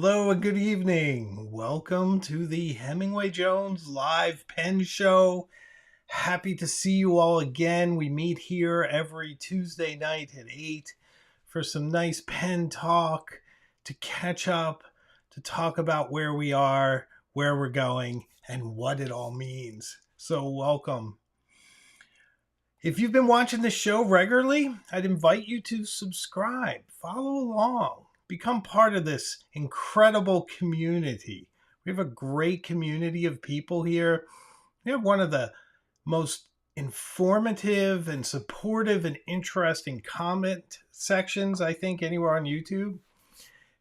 Hello and good evening. Welcome to the Hemingway Jones live pen show. Happy to see you all again. We meet here every Tuesday night at 8 for some nice pen talk, to catch up, to talk about where we are, where we're going, and what it all means. So, welcome. If you've been watching the show regularly, I'd invite you to subscribe, follow along, become part of this incredible community. We have a great community of people here. We have one of the most informative and supportive and interesting comment sections, I think, anywhere on YouTube.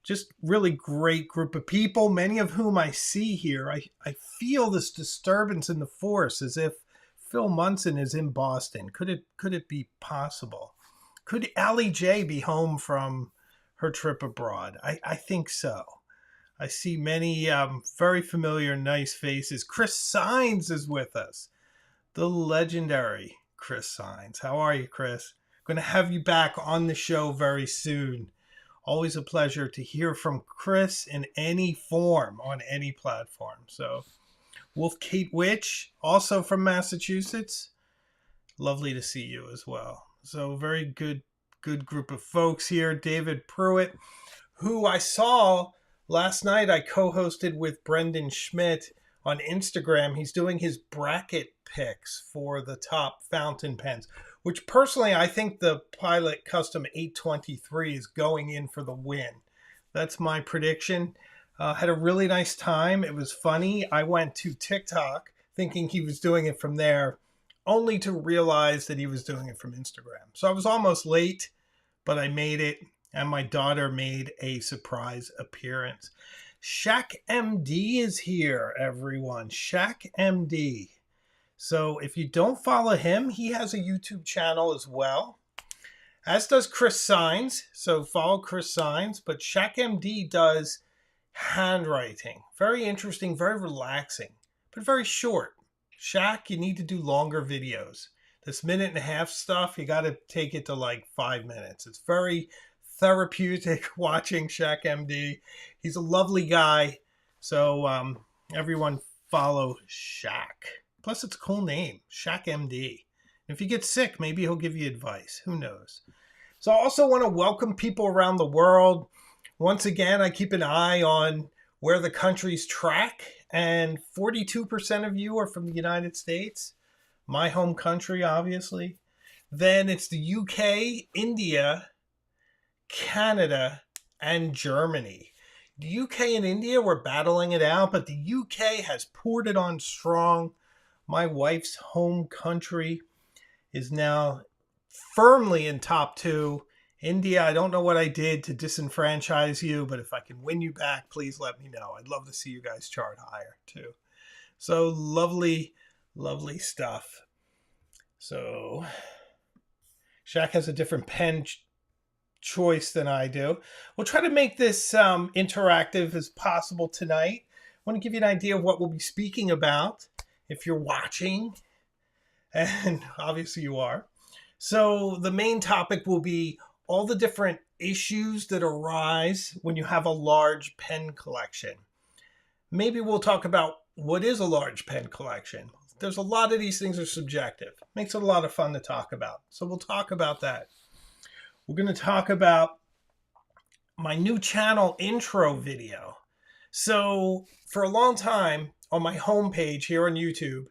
Just really great group of people, many of whom I see here. I feel this disturbance in the force, as if Phil Munson is in Boston. Could it be possible? Could Allie J be home from her trip abroad? I think so. I see many very familiar, nice faces. Chris Sines is with us. The legendary Chris Sines. How are you, Chris? Going to have you back on the show very soon. Always a pleasure to hear from Chris in any form on any platform. So, Wolf Kate Witch, also from Massachusetts. Lovely to see you as well. So very good group of folks here. David Pruitt, who I saw last night. I co-hosted with Brendan Schmidt on Instagram. He's doing his bracket picks for the top fountain pens, which personally I think the Pilot Custom 823 is going in for the win. That's my prediction. Had a really nice time. It was funny. I went to TikTok thinking he was doing it from there, only to realize that he was doing it from Instagram. So I was almost late, but I made it, and my daughter made a surprise appearance. Shaq MD is here, everyone. Shaq MD. So if you don't follow him, he has a YouTube channel as well, as does Chris Sines. So follow Chris Sines, but Shaq MD does handwriting. Very interesting, very relaxing, but very short. Shaq, you need to do longer videos. This minute and a half stuff, you got to take it to like 5 minutes. It's very therapeutic watching Shaq MD. He's a lovely guy. So everyone follow Shaq. Plus, it's a cool name, Shaq MD. If you get sick, maybe he'll give you advice. Who knows? So I also want to welcome people around the world. Once again, I keep an eye on where the countries track, and 42% of you are from the United States, my home country, obviously. Then it's the UK, India, Canada, and Germany. The UK and India were battling it out, but the UK has poured it on strong. My wife's home country is now firmly in top 2. India, I don't know what I did to disenfranchise you, but if I can win you back, please let me know. I'd love to see you guys chart higher too. So lovely, lovely stuff. So Shaq has a different pen choice than I do. We'll try to make this interactive as possible tonight. I want to give you an idea of what we'll be speaking about if you're watching, and obviously you are. So the main topic will be all the different issues that arise when you have a large pen collection. Maybe we'll talk about what is a large pen collection. There's a lot of these things are subjective. Makes it a lot of fun to talk about. So we'll talk about that. We're going to talk about my new channel intro video. So for a long time on my homepage here on YouTube,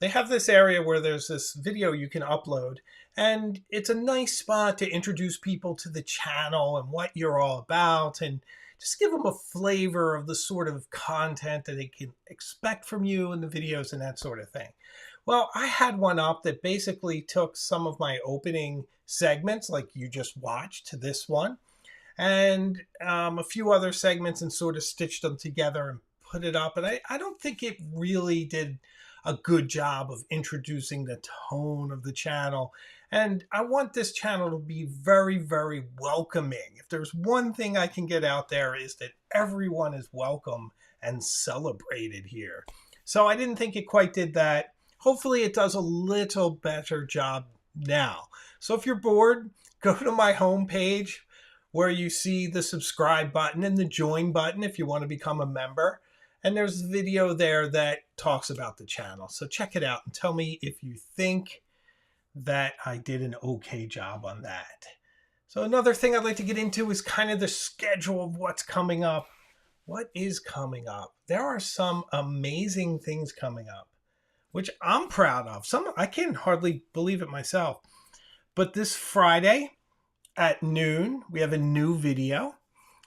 they have this area where there's this video you can upload, and it's a nice spot to introduce people to the channel and what you're all about, and just give them a flavor of the sort of content that they can expect from you in the videos and that sort of thing. Well, I had one up that basically took some of my opening segments, like you just watched, to this one, and a few other segments, and sort of stitched them together and put it up. And I don't think it really did a good job of introducing the tone of the channel. And I want this channel to be very, very welcoming. If there's one thing I can get out there, is that everyone is welcome and celebrated here. So I didn't think it quite did that. Hopefully it does a little better job now. So if you're bored, go to my homepage, where you see the subscribe button and the join button if you want to become a member. And there's a video there that talks about the channel. So check it out and tell me if you think that I did an okay job on that. So another thing I'd like to get into is kind of the schedule of what's coming up. What is coming up? There are some amazing things coming up, which I'm proud of. Some I can hardly believe it myself. But this Friday at noon, we have a new video,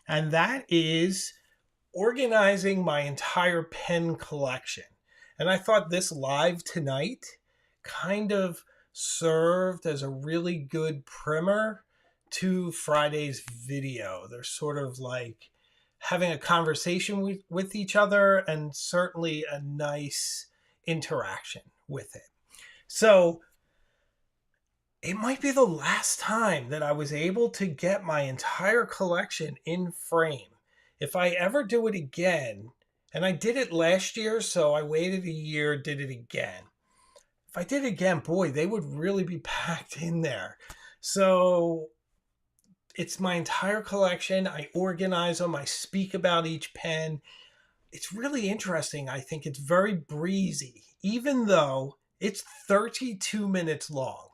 and that is organizing my entire pen collection. And I thought this live tonight kind of served as a really good primer to Friday's video. They're sort of like having a conversation with each other, and certainly a nice interaction with it. So it might be the last time that I was able to get my entire collection in frame. If I ever do it again, and I did it last year, so I waited a year, did it again. If I did it again, boy, they would really be packed in there. So it's my entire collection. I organize them. I speak about each pen. It's really interesting. I think it's very breezy, even though it's 32 minutes long,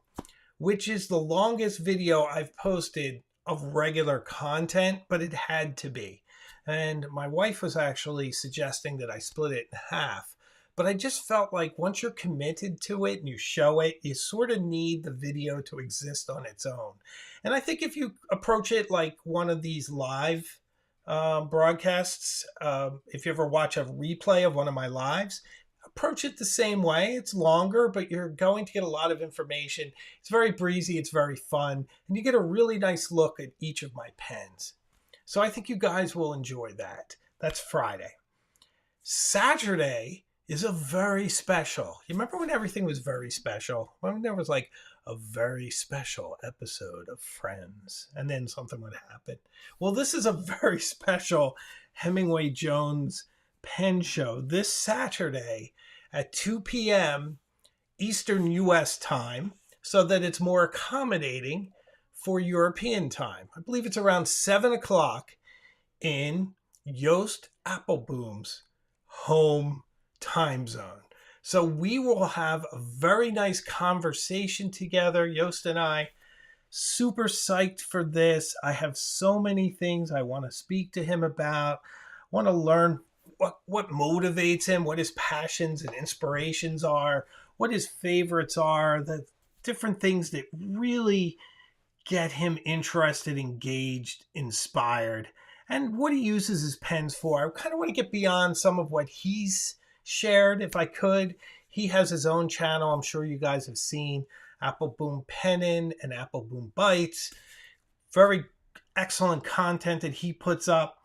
which is the longest video I've posted of regular content, but it had to be. And my wife was actually suggesting that I split it in half. But I just felt like once you're committed to it and you show it, you sort of need the video to exist on its own. And I think if you approach it like one of these live broadcasts, if you ever watch a replay of one of my lives, approach it the same way. It's longer, but you're going to get a lot of information. It's very breezy. It's very fun. And you get a really nice look at each of my pens. So I think you guys will enjoy that. That's Friday. Saturday is a very special. You remember when everything was very special? When there was like a very special episode of Friends, and then something would happen. Well, this is a very special Hemingway Jones pen show this Saturday at 2 p.m. Eastern U.S. time, so that it's more accommodating for European time. I believe it's around 7 o'clock in Joost Appelboom's home time zone. So we will have a very nice conversation together, Joost and I. Super psyched for this. I have so many things I want to speak to him about. I want to learn what motivates him, what his passions and inspirations are, what his favorites are, the different things that really get him interested, engaged, inspired, and what he uses his pens for. I kind of want to get beyond some of what he's shared, if I could. He has his own channel. I'm sure you guys have seen Appelboom Pennin and Appelboom Bites. Very excellent content that he puts up.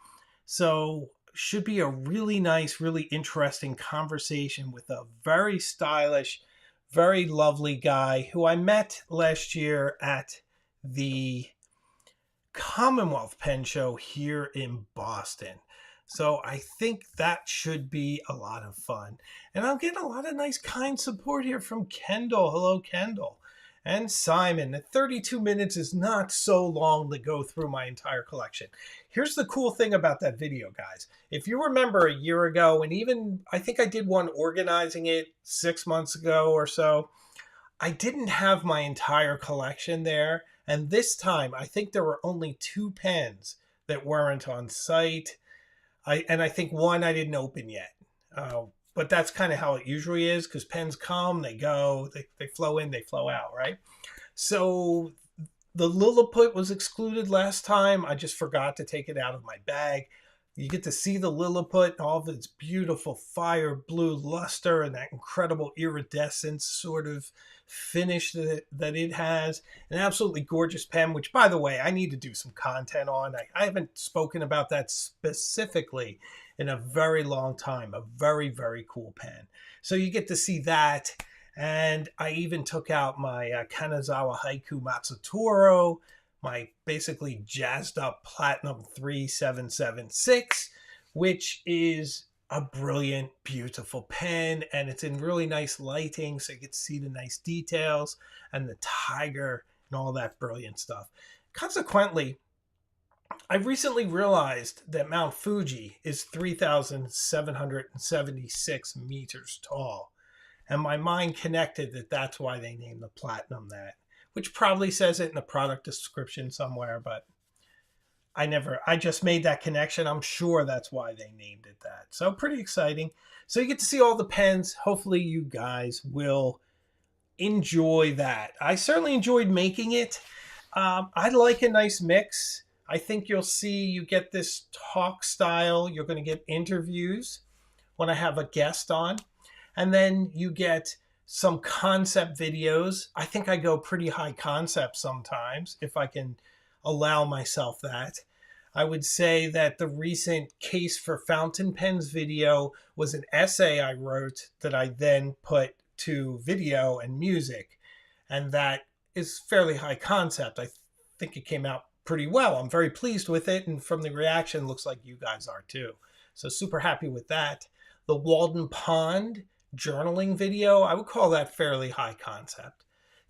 So should be a really nice, really interesting conversation with a very stylish, very lovely guy who I met last year at the Commonwealth Pen Show here in Boston. So I think that should be a lot of fun. And I'm getting a lot of nice, kind support here from Kendall. Hello, Kendall. And Simon. The 32 minutes is not so long to go through my entire collection. Here's the cool thing about that video, guys. If you remember a year ago, and even I think I did one organizing it 6 months ago or so, I didn't have my entire collection there. And this time, I think there were only 2 pens that weren't on site. I think one I didn't open yet. But that's kind of how it usually is, because pens come, they go, they flow in, they flow out, right? So the Lilliput was excluded last time. I just forgot to take it out of my bag. You get to see the Lilliput, all of its beautiful fire blue luster and that incredible iridescent sort of finish that it has. An absolutely gorgeous pen, which, by the way, I need to do some content on. I haven't spoken about that specifically in a very long time. A very, very cool pen. So you get to see that. And I even took out my Kanazawa Haiku Matsutoro, my basically jazzed up Platinum 3776, which is a brilliant, beautiful pen, and it's in really nice lighting, so you get to see the nice details and the tiger and all that brilliant stuff. Consequently, I recently realized that Mount Fuji is 3,776 meters tall. And my mind connected that that's why they named the platinum that, which probably says it in the product description somewhere, but I just made that connection. I'm sure that's why they named it that. So pretty exciting. So you get to see all the pens. Hopefully you guys will enjoy that. I certainly enjoyed making it. I like a nice mix. I think you'll see you get this talk style. You're going to get interviews when I have a guest on. And then you get some concept videos. I think I go pretty high concept sometimes, if I can allow myself that. I would say that the recent case for fountain pens video was an essay I wrote that I then put to video and music. And that is fairly high concept. I think it came out pretty well. I'm very pleased with it. And from the reaction, looks like you guys are too. So super happy with that. The Walden Pond journaling video, I would call that fairly high concept.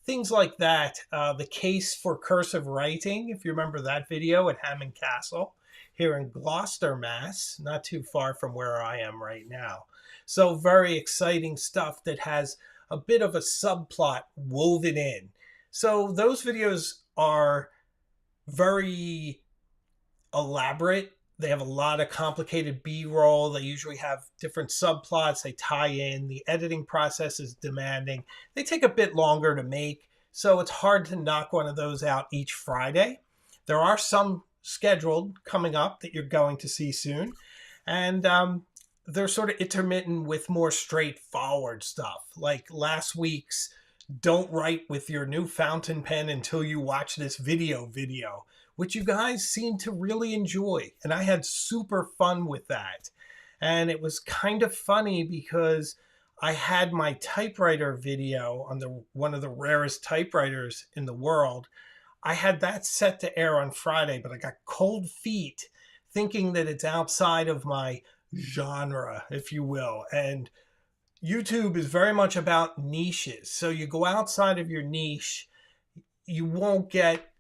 Things like that. The case for cursive writing, if you remember that video at Hammond Castle here in Gloucester, Mass, not too far from where I am right now. So very exciting stuff that has a bit of a subplot woven in. So those videos are very elaborate. They have a lot of complicated B-roll. They usually have different subplots. They tie in. The editing process is demanding. They take a bit longer to make, so it's hard to knock one of those out each Friday. There are some scheduled coming up that you're going to see soon, and they're sort of intermittent with more straightforward stuff. Like last week's Don't Write with Your New Fountain Pen Until You Watch This video, which you guys seem to really enjoy. And I had super fun with that. And it was kind of funny because I had my typewriter video on one of the rarest typewriters in the world. I had that set to air on Friday, but I got cold feet thinking that it's outside of my genre, if you will. And YouTube is very much about niches. So you go outside of your niche, you won't get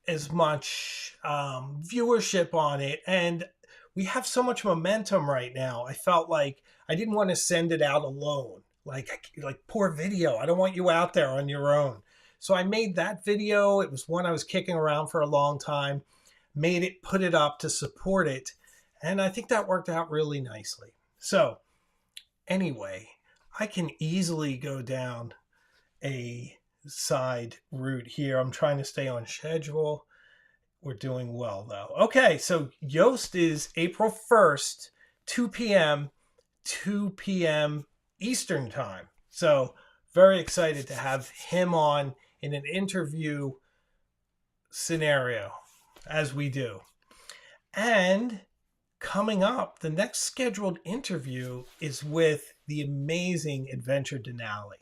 as much viewership on it. And we have so much momentum right now. I felt like I didn't want to send it out alone. Like poor video. I don't want you out there on your own. So I made that video. It was one I was kicking around for a long time. Made it, put it up to support it. And I think that worked out really nicely. So anyway, I can easily go down a side route here. I'm trying to stay on schedule. We're doing well though. Okay, so Yoast is April 1st, 2 p.m. Eastern time. So very excited to have him on in an interview scenario as we do. And coming up, the next scheduled interview is with the amazing Adventure Denali.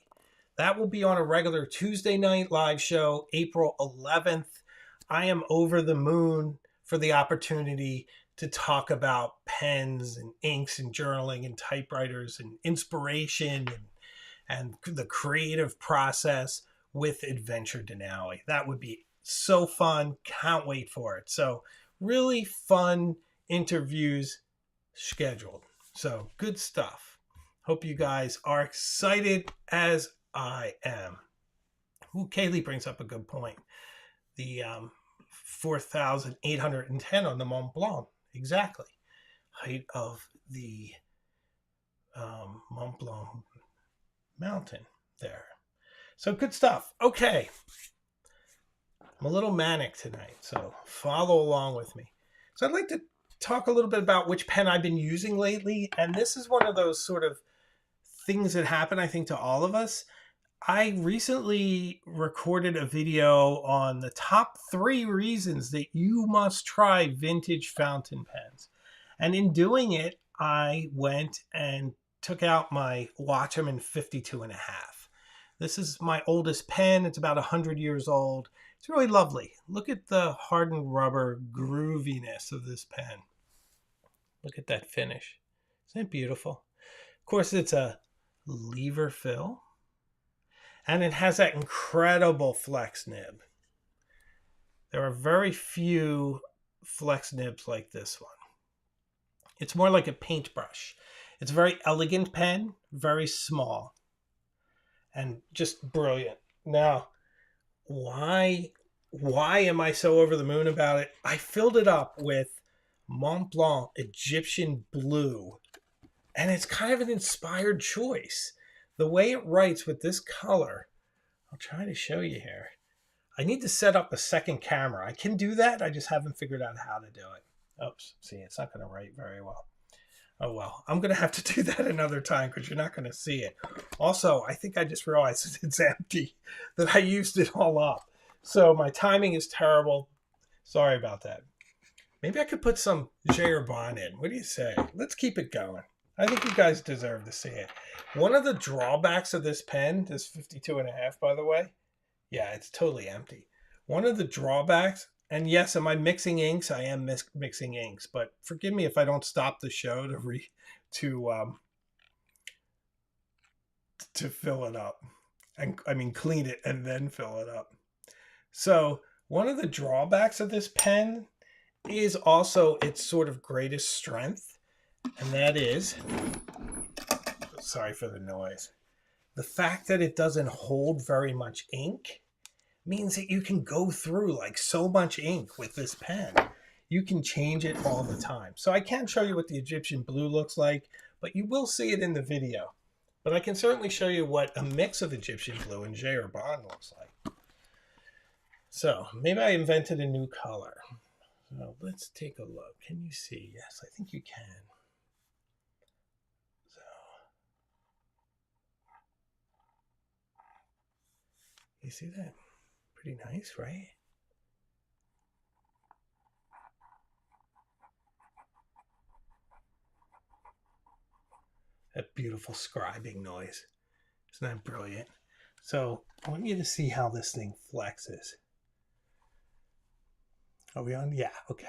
That will be on a regular Tuesday night live show, April 11th. I am over the moon for the opportunity to talk about pens and inks and journaling and typewriters and inspiration and the creative process with Adventure Denali. That would be so fun. Can't wait for it. So really fun interviews scheduled. So good stuff. Hope you guys are excited as I am. Ooh, Kaylee brings up a good point. The 4,810 on the Mont Blanc. Exactly. Height of the Mont Blanc mountain there. So good stuff. Okay. I'm a little manic tonight, so follow along with me. So I'd like to talk a little bit about which pen I've been using lately. And this is one of those sort of things that happen, I think, to all of us. I recently recorded a video on the top 3 reasons that you must try vintage fountain pens. And in doing it, I went and took out my Watchman 52.5. This is my oldest pen. It's about 100 years old. It's really lovely. Look at the hardened rubber grooviness of this pen. Look at that finish. Isn't it beautiful? Of course, it's a lever fill. And it has that incredible flex nib. There are very few flex nibs like this one. It's more like a paintbrush. It's a very elegant pen, very small, and just brilliant. Now, why am I so over the moon about it? I filled it up with Mont Blanc Egyptian blue, and it's kind of an inspired choice. The way it writes with this color, I'll try to show you here. I need to set up a second camera. I can do that. I just haven't figured out how to do it. Oops, see, it's not going to write very well. Oh, well, I'm going to have to do that another time because you're not going to see it. Also, I think I just realized it's empty, that I used it all up. So my timing is terrible. Sorry about that. Maybe I could put some J-Urbon in. What do you say? Let's keep it going. I think you guys deserve to see it. One of the drawbacks of this pen, this 52.5, by the way. Yeah, it's totally empty. One of the drawbacks, and yes, am I mixing inks? I am mixing inks, but forgive me if I don't stop the show to fill it up. And I mean, clean it and then fill it up. So one of the drawbacks of this pen is also its sort of greatest strength, and that is, sorry for the noise, the fact that it doesn't hold very much ink means that you can go through like so much ink with this pen. You can change it all the time. So I can't show you what the Egyptian blue looks like, but you will see it in the video. But I can certainly show you what a mix of Egyptian blue and J-Urbon looks like. So maybe I invented a new color. So let's take a look. Can you see? Yes, I think you can. So you see that? Pretty nice, right? That beautiful scribing noise. Isn't that brilliant? So I want you to see how this thing flexes. Are we on? Yeah, okay.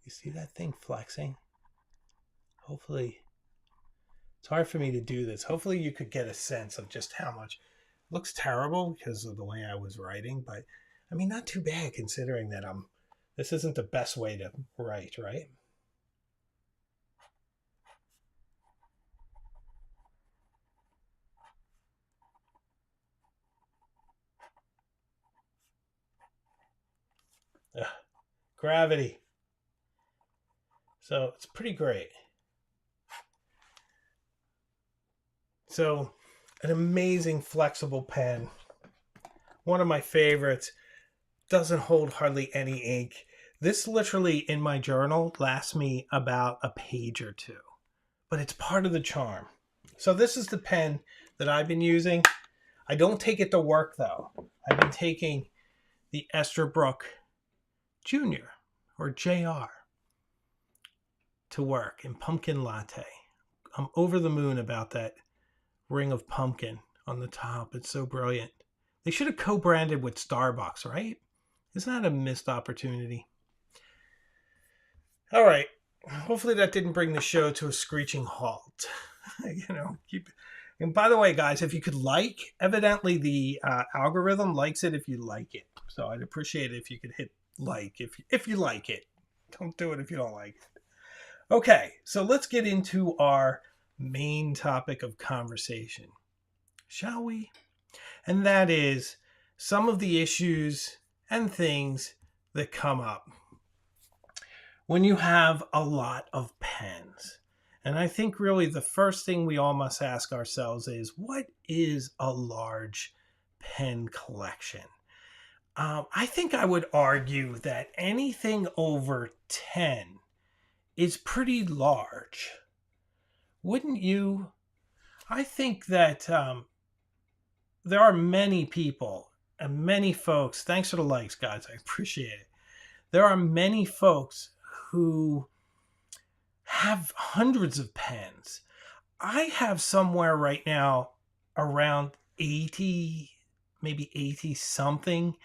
You see that thing flexing? Hopefully, it's hard for me to do this. Hopefully you could get a sense of just how much. It looks terrible because of the way I was writing, but I mean, not too bad considering that this isn't the best way to write, right? Ugh, gravity. So it's pretty great. So an amazing flexible pen. One of my favorites. Doesn't hold hardly any ink. This literally in my journal lasts me about a page or two, but it's part of the charm. So this is the pen that I've been using. I don't take it to work though. I've been taking the Esterbrook Jr. or JR to work in pumpkin latte. I'm over the moon about that ring of pumpkin on the top. It's so brilliant. They should have co-branded with Starbucks, right? Isn't that a missed opportunity? All right. Hopefully that didn't bring the show to a screeching halt. And by the way, guys, if you could evidently the algorithm likes it if you like it. So I'd appreciate it if you could hit like if you like it. Don't do it if you don't like it. Okay, so let's get into our main topic of conversation, shall we? And that is some of the issues and things that come up when you have a lot of pens. And I think really the first thing we all must ask ourselves is, what is a large pen collection? I think I would argue that anything over 10 is pretty large. Wouldn't you? I think that there are many people and many folks, thanks for the likes, guys, I appreciate it. There are many folks who have hundreds of pens. I have somewhere right now around 80, maybe 80 something.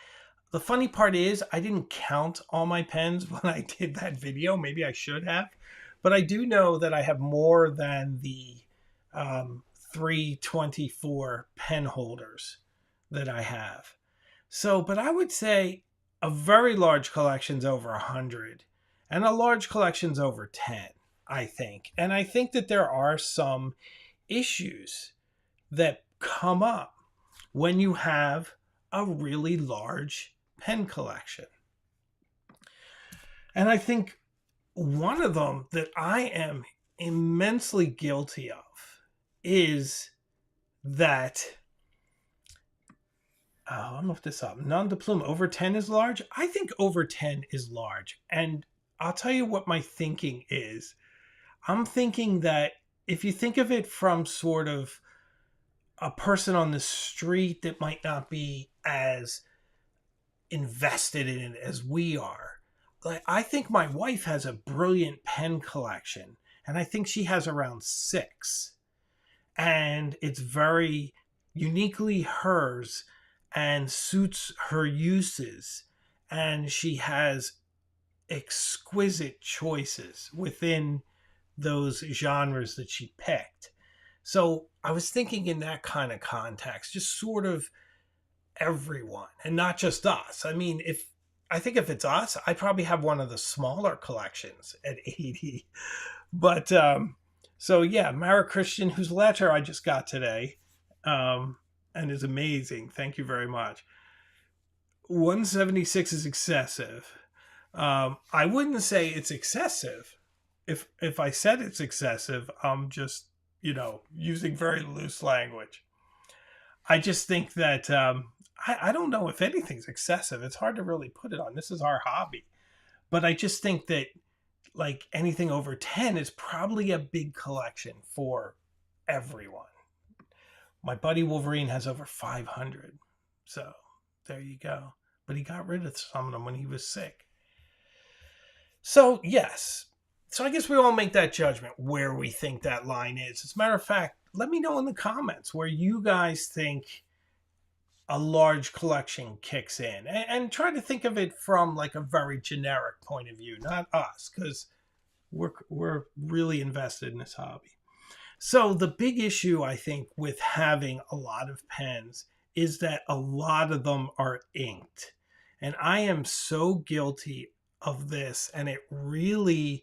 The funny part is I didn't count all my pens when I did that video. Maybe I should have. But I do know that I have more than the 324 pen holders that I have. So, but I would say a very large collection's over 100 and a large collection's over 10, I think. And I think that there are some issues that come up when you have a really large pen collection. And I think one of them that I am immensely guilty of is that I'll look this up. Non de plume over 10 is large. I think over 10 is large. And I'll tell you what my thinking is. I'm thinking that if you think of it from sort of a person on the street that might not be as invested in it as we are, like I think my wife has a brilliant pen collection, and I think she has around 6. And it's very uniquely hers and suits her uses. And she has exquisite choices within those genres that she picked. So I was thinking in that kind of context, just sort of everyone and not just us. I mean, if it's us, I probably have one of the smaller collections at 80. But so yeah, Mara Christian, whose letter I just got today, and is amazing. Thank you very much. 176 is excessive. I wouldn't say it's excessive. If I said it's excessive, I'm just using very loose language. I just think that I don't know if anything's excessive. It's hard to really put it on. This is our hobby, but I just think that like anything over 10 is probably a big collection for everyone. My buddy Wolverine has over 500. So there you go. But he got rid of some of them when he was sick. So, yes. So I guess we all make that judgment where we think that line is. As a matter of fact, let me know in the comments where you guys think a large collection kicks in. And try to think of it from like a very generic point of view, not us, because we're really invested in this hobby. So the big issue, I think, with having a lot of pens is that a lot of them are inked. And I am so guilty of this. And it really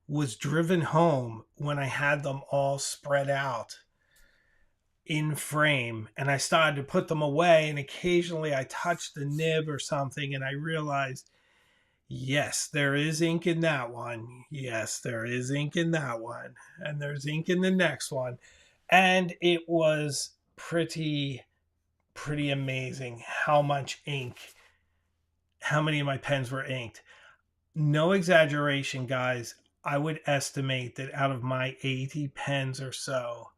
was driven home when I had them all spread out in frame and I started to put them away. And occasionally I touched the nib or something and I realized, yes, there is ink in that one. Yes, there is ink in that one. And there's ink in the next one. And it was pretty amazing how much ink, how many of my pens were inked. No exaggeration, guys. I would estimate that out of my 80 pens or so,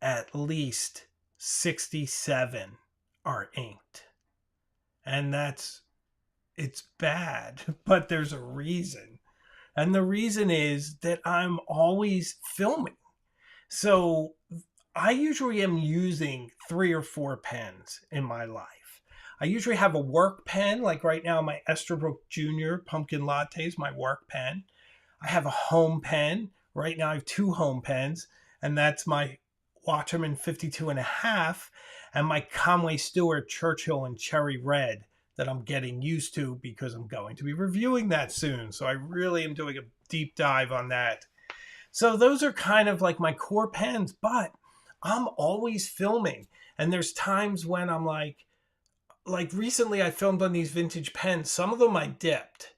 at least 67 are inked. And it's bad, but there's a reason. And the reason is that I'm always filming. So I usually am using 3 or 4 pens in my life. I usually have a work pen, like right now, my Esterbrook Jr. Pumpkin Latte is my work pen. I have a home pen. Right now I have 2 home pens, and that's my Waterman 52.5 and my Conway Stewart Churchill and Cherry Red that I'm getting used to because I'm going to be reviewing that soon. So I really am doing a deep dive on that. So those are kind of like my core pens, but I'm always filming. And there's times when I'm like recently I filmed on these vintage pens. Some of them I dipped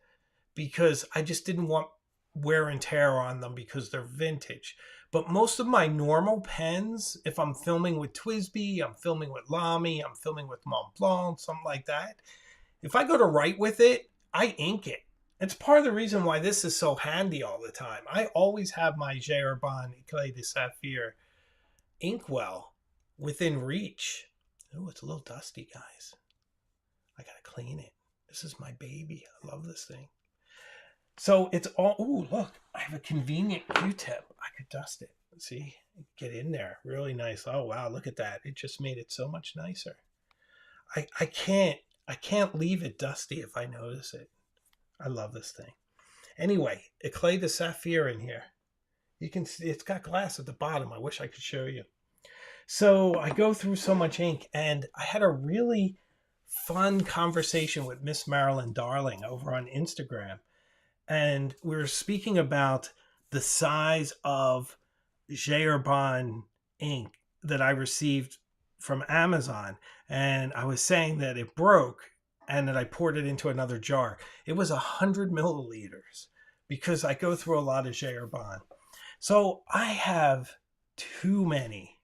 because I just didn't want wear and tear on them because they're vintage. But most of my normal pens, if I'm filming with Twisby, I'm filming with Lamy, I'm filming with Mont Blanc, something like that, if I go to write with it, I ink it. It's part of the reason why this is so handy all the time. I always have my J. Urban Eclat de Saphir inkwell within reach. Oh, it's a little dusty, guys. I gotta clean it. This is my baby. I love this thing. So it's all, ooh, look, I have a convenient Q-tip. I could dust it. See, get in there. Really nice. Oh, wow, look at that. It just made it so much nicer. I can't leave it dusty if I notice it. I love this thing. Anyway, Eclat de Saphir in here. You can see it's got glass at the bottom. I wish I could show you. So I go through so much ink, and I had a really fun conversation with Miss Marilyn Darling over on Instagram. And we were speaking about the size of Jayarbon ink that I received from Amazon. And I was saying that it broke and that I poured it into another jar. It was 100 milliliters because I go through a lot of Jayarbon. So I have too many,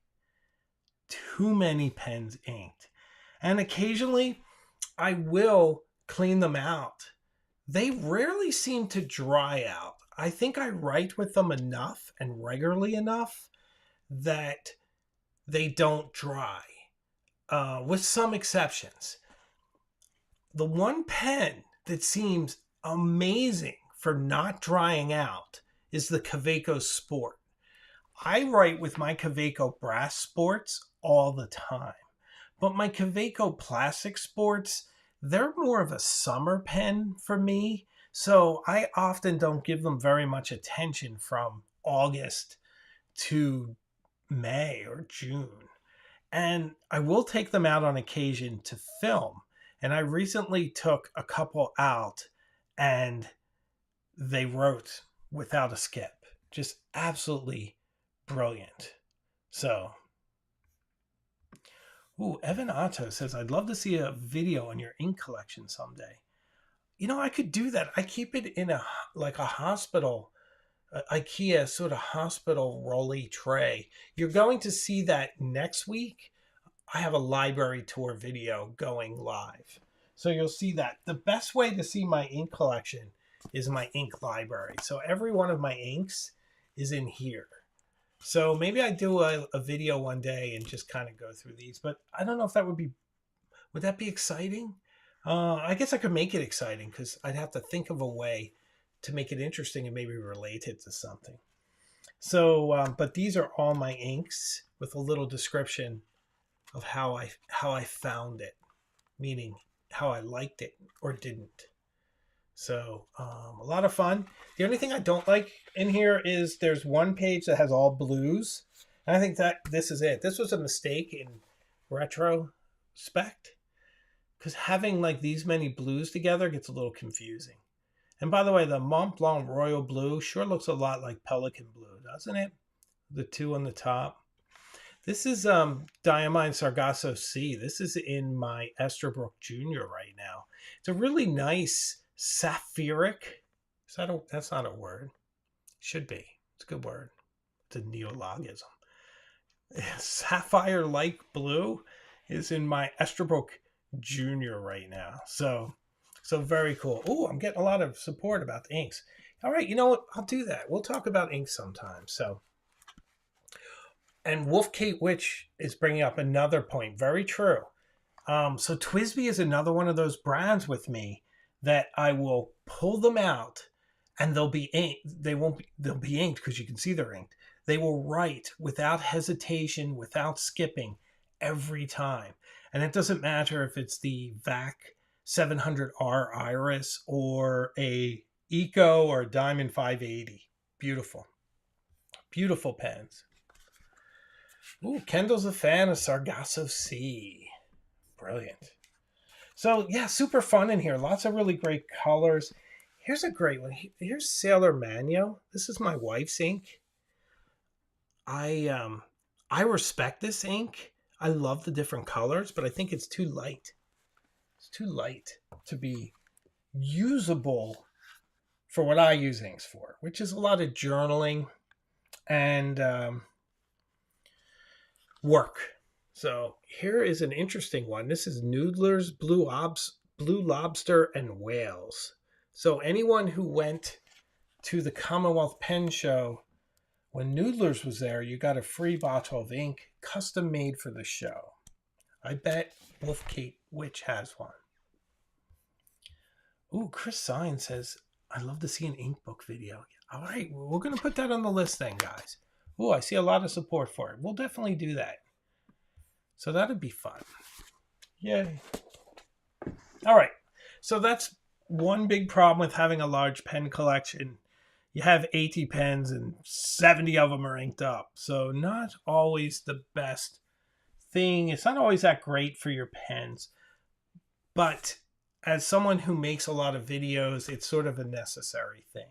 too many pens inked. And occasionally I will clean them out. They rarely seem to dry out. I think I write with them enough and regularly enough that they don't dry, with some exceptions. The one pen that seems amazing for not drying out is the Kaweco Sport. I write with my Kaweco Brass Sports all the time, but my Kaweco Plastic Sports, they're more of a summer pen for me, so I often don't give them very much attention from August to May or June. And I will take them out on occasion to film. And I recently took a couple out and they wrote without a skip. Just absolutely brilliant. So, Evan Otto says, I'd love to see a video on your ink collection someday. I could do that. I keep it in a hospital IKEA sort of hospital rolly tray. You're going to see that next week. I have a library tour video going live. So you'll see that. The best way to see my ink collection is my ink library. So every one of my inks is in here. So maybe I do a video one day and just kind of go through these. But I don't know if would that be exciting? I guess I could make it exciting because I'd have to think of a way to make it interesting and maybe relate it to something. So, but these are all my inks with a little description of how I found it, meaning how I liked it or didn't. So, a lot of fun. The only thing I don't like in here is there's one page that has all blues. And I think that this is it. This was a mistake in retrospect because having like these many blues together gets a little confusing. And by the way, the Mont Blanc Royal Blue sure looks a lot like Pelican Blue, doesn't it? The two on the top. This is Diamine Sargasso C. This is in my Esterbrook Junior right now. It's a really nice sapphiric. That's not a word. Should be. It's a good word. It's a neologism. Sapphire-like blue is in my Esterbrook Junior right now. So very cool. Oh, I'm getting a lot of support about the inks. All right, you know what? I'll do that. We'll talk about inks sometime. So, and Wolf Kate Witch is bringing up another point. Very true. So Twisby is another one of those brands with me that I will pull them out and they'll be inked. They'll be inked because you can see they're inked. They will write without hesitation, without skipping every time. And it doesn't matter if it's the VAC 700R Iris or a Eco or a Diamond 580. Beautiful. Beautiful pens. Ooh, Kendall's a fan of Sargasso C. Brilliant. So, yeah, super fun in here. Lots of really great colors. Here's a great one. Here's Sailor Mano. This is my wife's ink. I respect this ink. I love the different colors, but I think it's too light. It's too light to be usable for what I use inks for, which is a lot of journaling and work. So here is an interesting one. This is Noodler's Blue Lobster and Whales. So anyone who went to the Commonwealth Pen Show when Noodler's was there, you got a free bottle of ink custom made for the show. I bet Wolf Kate Witch has one. Ooh, Chris Sine says, I'd love to see an ink book video. All right, we're going to put that on the list then, guys. Ooh, I see a lot of support for it. We'll definitely do that. So that'd be fun. Yay. All right, so that's one big problem with having a large pen collection. You have 80 pens and 70 of them are inked up. So not always the best thing. It's not always that great for your pens, but as someone who makes a lot of videos, it's sort of a necessary thing.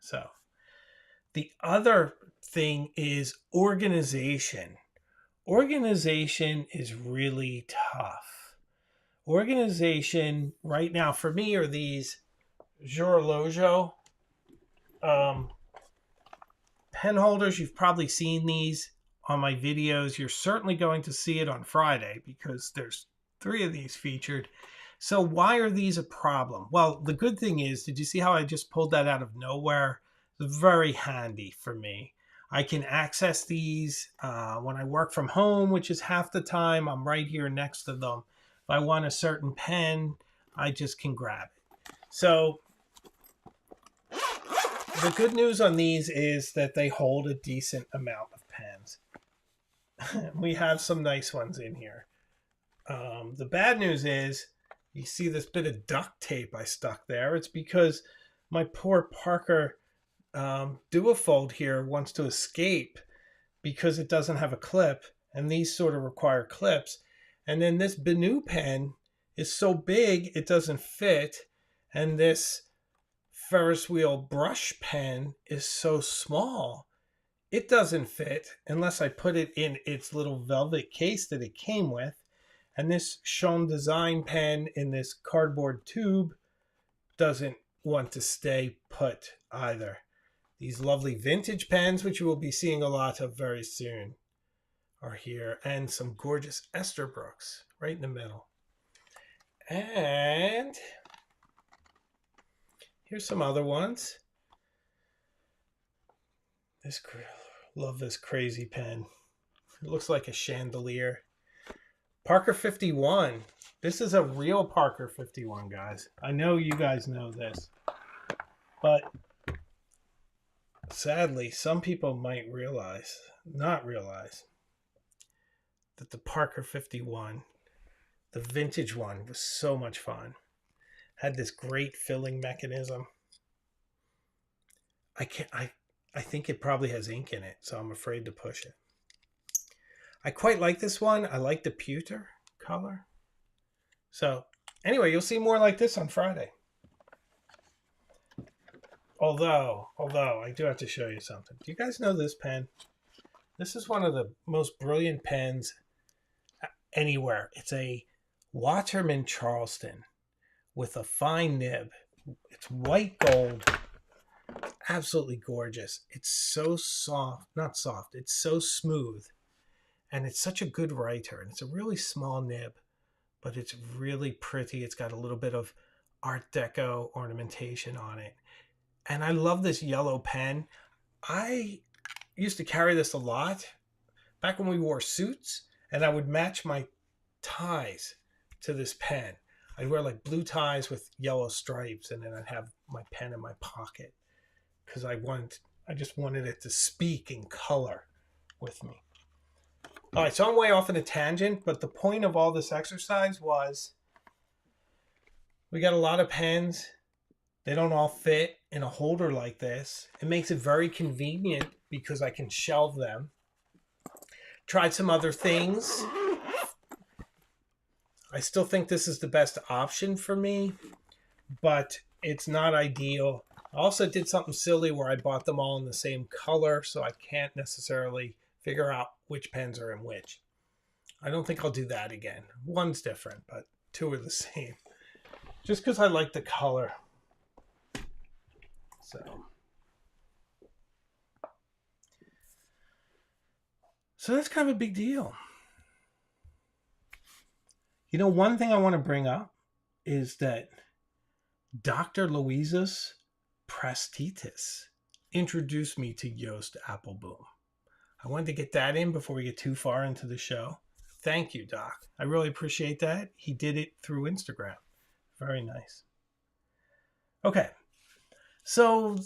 So the other thing is organization. Organization is really tough. Organization right now for me are these Jorolojo pen holders. You've probably seen these on my videos. You're certainly going to see it on Friday because there's 3 of these featured. So why are these a problem? Well, the good thing is, did you see how I just pulled that out of nowhere? It's very handy for me. I can access these when I work from home, which is half the time. I'm right here next to them. If I want a certain pen, I just can grab it. So the good news on these is that they hold a decent amount of pens. We have some nice ones in here. The bad news is, you see this bit of duct tape I stuck there. It's because my poor Parker Duofold here wants to escape because it doesn't have a clip, and these sort of require clips. And then this Benu pen is so big it doesn't fit, and this Ferris wheel brush pen is so small it doesn't fit unless I put it in its little velvet case that it came with. And this Schon Design pen in this cardboard tube doesn't want to stay put either. These lovely vintage pens, which you will be seeing a lot of very soon, are here. And some gorgeous Esterbrooks right in the middle. And here's some other ones. Love this crazy pen. It looks like a chandelier. Parker 51. This is a real Parker 51, guys. I know you guys know this, but sadly, some people might not realize that the Parker 51, the vintage one, was so much fun. Had this great filling mechanism. I think it probably has ink in it, so I'm afraid to push it. I quite like this one. I like the pewter color. So anyway, you'll see more like this on Friday. Although I do have to show you something. Do you guys know this pen? This is one of the most brilliant pens anywhere. It's a Waterman Charleston with a fine nib. It's white gold. Absolutely gorgeous. It's so soft, not soft, it's so smooth. And it's such a good writer. And it's a really small nib, but it's really pretty. It's got a little bit of Art Deco ornamentation on it. And I love this yellow pen. I used to carry this a lot back when we wore suits, and I would match my ties to this pen. I'd wear like blue ties with yellow stripes, and then I'd have my pen in my pocket because I just wanted it to speak in color with me. All right, so I'm way off in a tangent, but the point of all this exercise was we got a lot of pens. They don't all fit in a holder like this. It makes it very convenient because I can shelve them. Tried some other things. I still think this is the best option for me, but it's not ideal. I also did something silly where I bought them all in the same color, so I can't necessarily figure out which pens are in which. I don't think I'll do that again. One's different, but 2 are the same. Just because I like the color. So that's kind of a big deal. You know, one thing I want to bring up is that Dr. Louisa's Prastitis introduced me to Joost Appelboom. I wanted to get that in before we get too far into the show. Thank you, Doc. I really appreciate that. He did it through Instagram. Very nice. Okay. So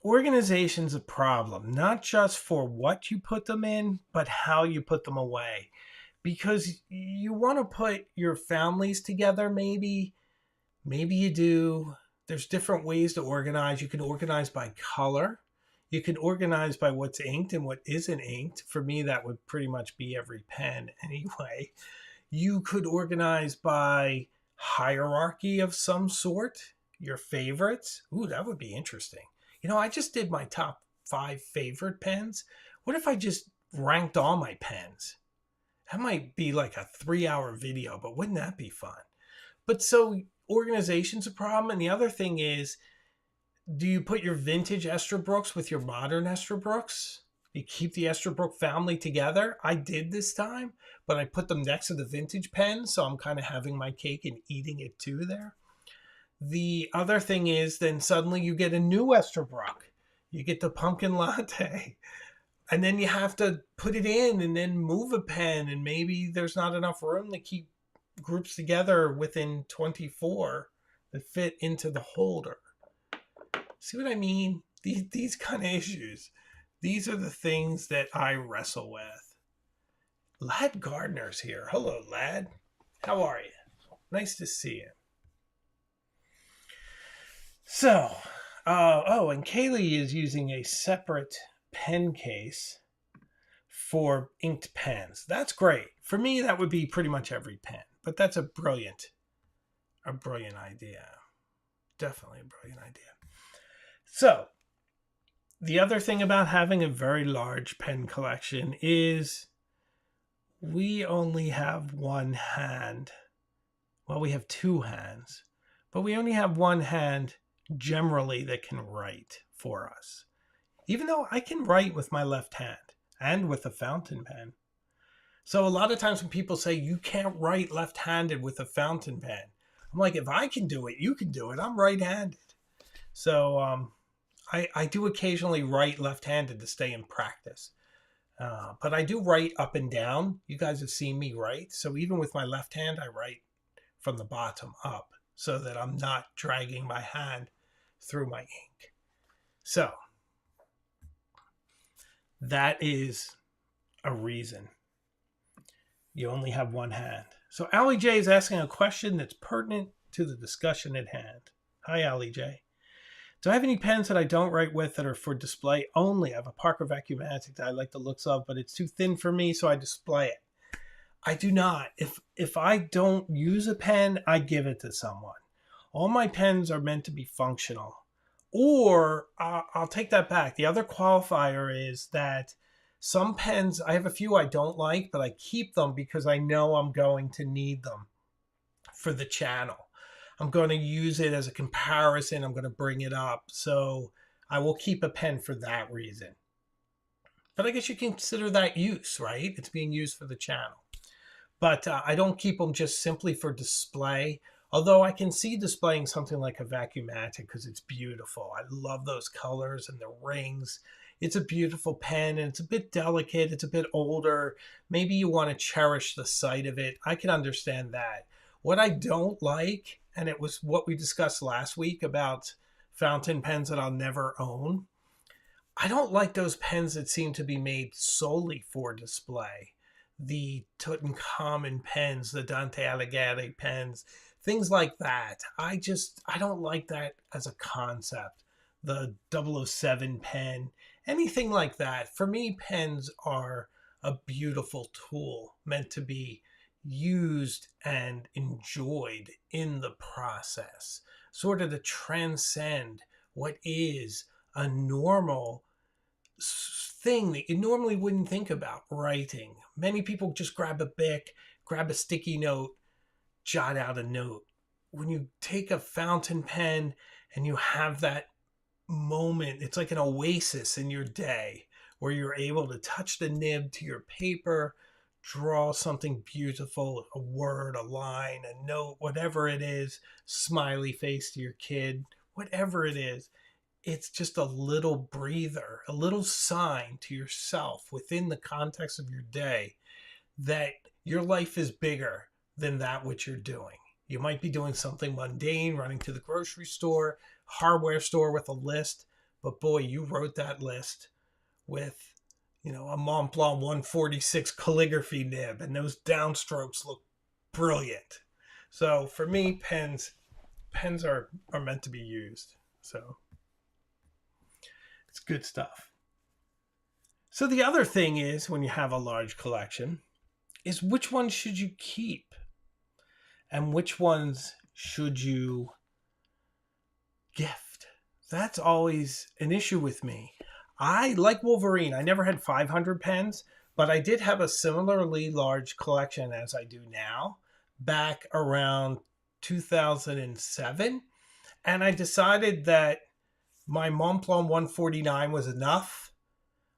organization's a problem, not just for what you put them in, but how you put them away. Because you want to put your families together, maybe you do. There's different ways to organize. You can organize by color. You can organize by what's inked and what isn't inked. For me, that would pretty much be every pen anyway. You could organize by hierarchy of some sort, your favorites. Ooh, that would be interesting. I just did my top 5 favorite pens. What if I just ranked all my pens? That might be like a 3-hour video, but wouldn't that be fun? But so organization's a problem. And the other thing is, do you put your vintage Estabrooks with your modern Estabrooks? You keep the Estabrook family together. I did this time, but I put them next to the vintage pen, so I'm kind of having my cake and eating it too there. The other thing is, then suddenly you get a new Estabrook. You get the pumpkin latte, and then you have to put it in and then move a pen, and maybe there's not enough room to keep groups together within 24 that fit into the holder. See what I mean? These kind of issues. These are the things that I wrestle with. Lad Gardner's here. Hello, Lad. How are you? Nice to see you. So, and Kaylee is using a separate pen case for inked pens. That's great. For me, that would be pretty much every pen. But that's a brilliant idea. Definitely a brilliant idea. So, the other thing about having a very large pen collection is we only have one hand. Well, we have 2 hands, but we only have one hand generally that can write for us. Even though I can write with my left hand and with a fountain pen. So a lot of times when people say you can't write left-handed with a fountain pen, I'm like, if I can do it, you can do it. I'm right-handed. So I do occasionally write left-handed to stay in practice. But I do write up and down. You guys have seen me write. So even with my left hand, I write from the bottom up so that I'm not dragging my hand through my ink. So that is a reason you only have one hand. So Allie J is asking a question that's pertinent to the discussion at hand. Hi, Allie J. Do I have any pens that I don't write with that are for display only? I have a Parker Vacuumatic that I like the looks of, but it's too thin for me, so I display it. I do not. If I don't use a pen, I give it to someone. All my pens are meant to be functional. Or I'll take that back. The other qualifier is that some pens, I have a few I don't like, but I keep them because I know I'm going to need them for the channel. I'm going to use it as a comparison. I'm going to bring it up. So I will keep a pen for that reason. But I guess you can consider that use, right? It's being used for the channel. But I don't keep them just simply for display. Although I can see displaying something like a Vacuumatic because it's beautiful. I love those colors and the rings. It's a beautiful pen and it's a bit delicate. It's a bit older. Maybe you want to cherish the sight of it. I can understand that. What I don't like, and it was what we discussed last week about fountain pens that I'll never own. I don't like those pens that seem to be made solely for display. The Tutankhamun pens, the Dante Alighieri pens, things like that. I don't like that as a concept. The 007 pen, anything like that. For me, pens are a beautiful tool meant to be used and enjoyed in the process, sort of to transcend what is a normal thing that you normally wouldn't think about writing. Many people just grab a Bic, grab a sticky note, jot out a note. When you take a fountain pen and you have that moment, it's like an oasis in your day where you're able to touch the nib to your paper, draw something beautiful, a word, a line, a note, whatever it is, smiley face to your kid, whatever it is. It's just a little breather, a little sign to yourself within the context of your day that your life is bigger than that which you're doing. You might be doing something mundane, running to the grocery store, hardware store with a list, but boy, you wrote that list with, a Mont Blanc 146 calligraphy nib, and those downstrokes look brilliant. So for me, pens are meant to be used. So It's good stuff. So the other thing is, when you have a large collection, is which ones should you keep and which ones should you gift? That's always an issue with me. I like Wolverine. I never had 500 pens, but I did have a similarly large collection as I do now back around 2007. And I decided that my Montblanc 149 was enough.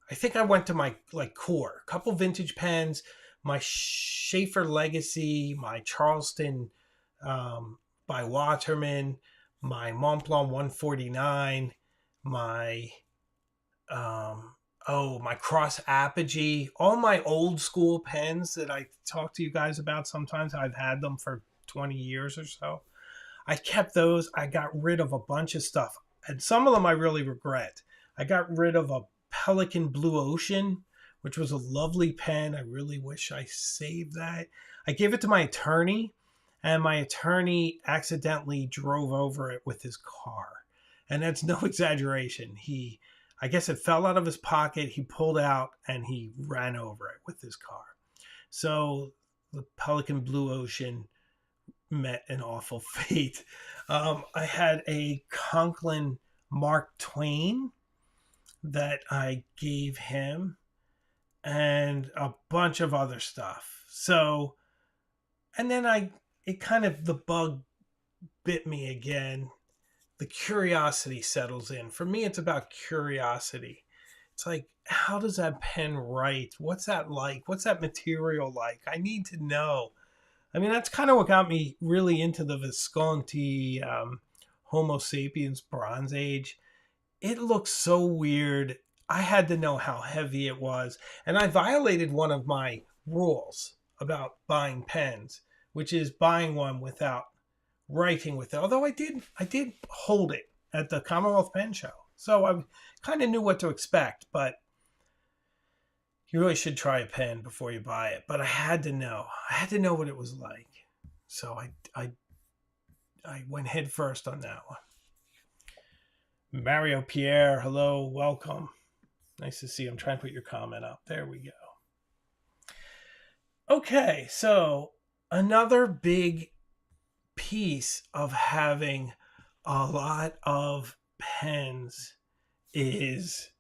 I think I went to my core, a couple vintage pens, my Schaefer Legacy, my Charleston by Waterman, my Montblanc 149, my my Cross Apogee, all my old school pens that I talk to you guys about sometimes. I've had them for 20 years or so. I kept those. I got rid of a bunch of stuff, and some of them I really regret. I got rid of a Pelican Blue Ocean, which was a lovely pen. I really wish I saved that. I gave it to my attorney, and my attorney accidentally drove over it with his car. And that's no exaggeration. I guess it fell out of his pocket. He pulled out and he ran over it with his car. So the Pelican Blue Ocean met an awful fate. I had a Conklin Mark Twain that I gave him and a bunch of other stuff. So, and then the bug bit me again. The curiosity settles in. For me, it's about curiosity. It's like, how does that pen write? What's that like? What's that material like? I need to know. I mean, that's kind of what got me really into the Visconti Homo sapiens Bronze Age. It looks so weird. I had to know how heavy it was. And I violated one of my rules about buying pens, which is buying one without writing with it. Although I did hold it at the Commonwealth Pen Show. So I kind of knew what to expect, but you really should try a pen before you buy it. But I had to know. I had to know what it was like. So I went head first on that one. Mario Pierre, hello, welcome. Nice to see you. I'm trying to put your comment up. There we go. Okay, so another big piece of having a lot of pens is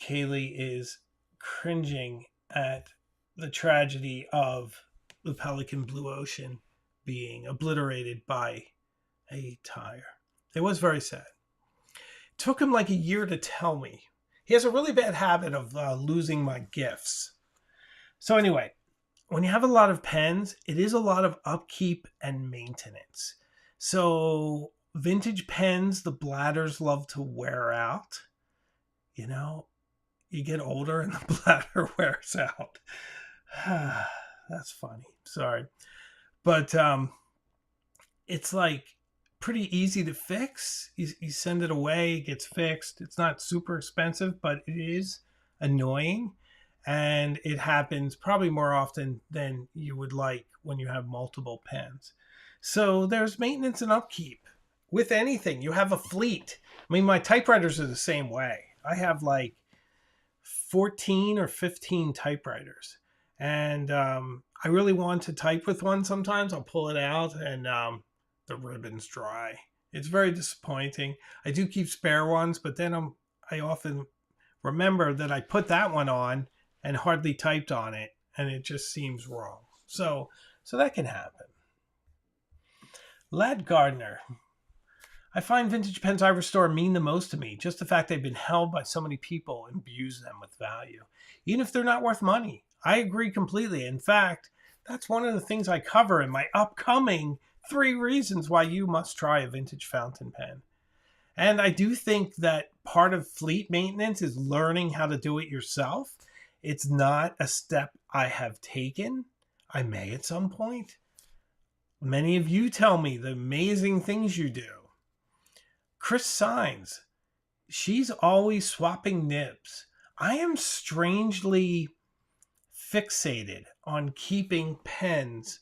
Kaylee is cringing at the tragedy of the Pelican Blue Ocean being obliterated by a tire. It was very sad. It took him like a year to tell me. He has a really bad habit of losing my gifts. So anyway, when you have a lot of pens, it is a lot of upkeep and maintenance. So vintage pens, the bladders love to wear out. You know, you get older and the bladder wears out. That's funny. Sorry. But it's like pretty easy to fix. You send it away, it gets fixed. It's not super expensive, but it is annoying. And it happens probably more often than you would like when you have multiple pens. So there's maintenance and upkeep with anything. You have a fleet. I mean, my typewriters are the same way. I have like 14 or 15 typewriters. And I really want to type with one sometimes. I'll pull it out and the ribbon's dry. It's very disappointing. I do keep spare ones, but then I often remember that I put that one on and hardly typed on it, and it just seems wrong. So that can happen. Lad Gardner. I find vintage pens I restore mean the most to me. Just the fact they've been held by so many people imbues them with value. Even if they're not worth money. I agree completely. In fact, that's one of the things I cover in my upcoming 3 reasons why you must try a vintage fountain pen. And I do think that part of fleet maintenance is learning how to do it yourself. It's not a step I have taken. I may at some point. Many of you tell me the amazing things you do. Chris Signs, she's always swapping nibs. I am strangely fixated on keeping pens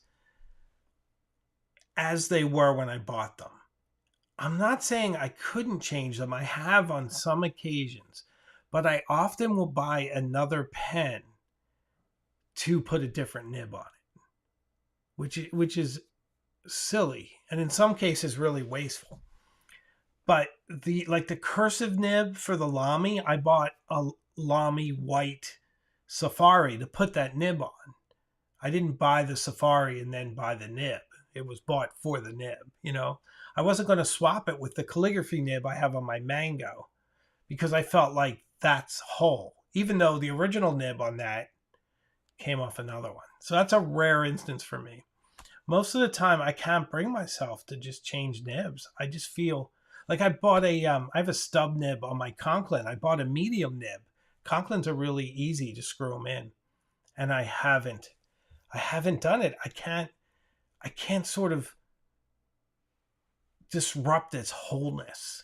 as they were when I bought them. I'm not saying I couldn't change them. I have on some occasions. but I often will buy another pen to put a different nib on it, which is silly, and in some cases really wasteful. But the cursive nib for the Lamy, I bought a Lamy white Safari to put that nib on. I didn't buy the Safari and then buy the nib. It was bought for the nib, you know. I wasn't going to swap it with the calligraphy nib I have on my Mango because I felt like that's whole, even though the original nib on that came off another one. So that's a rare instance for me. Most of the time, I can't bring myself to just change nibs. I just feel like I bought I have a stub nib on my Conklin. I bought a medium nib. Conklins are really easy to screw them in, and I haven't done it. I can't sort of disrupt its wholeness,